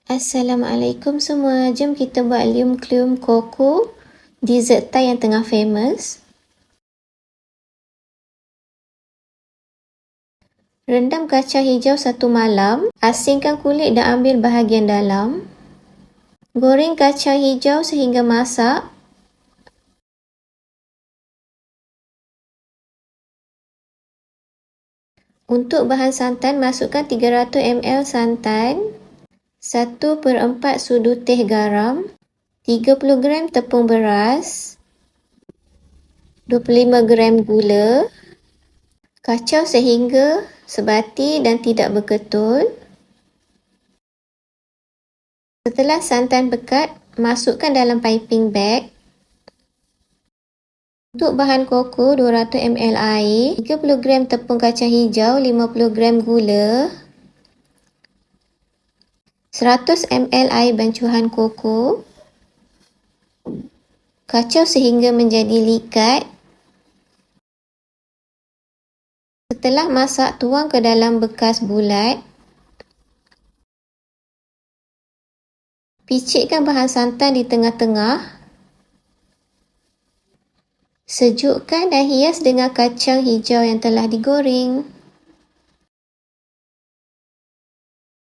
Assalamualaikum semua. Jom kita buat lium-klium koko, dessert Thai yang tengah famous. Rendam kacang hijau 1 malam, asingkan kulit dan ambil bahagian dalam. Goreng kacang hijau sehingga masak. Untuk bahan santan, masukkan 300 ml santan, 1/4 sudu teh garam, 30 gram tepung beras, 25 gram gula. Kacau sehingga sebati dan tidak berketul. Setelah santan pekat, masukkan dalam piping bag. Untuk bahan koko, 200 ml air, 30 gram tepung kacang hijau, 50 gram gula, 100 ml air bancuhan koko. Kacau sehingga menjadi likat. Setelah masak, tuang ke dalam bekas bulat. Picitkan bahan santan di tengah-tengah. Sejukkan dan hias dengan kacang hijau yang telah digoreng.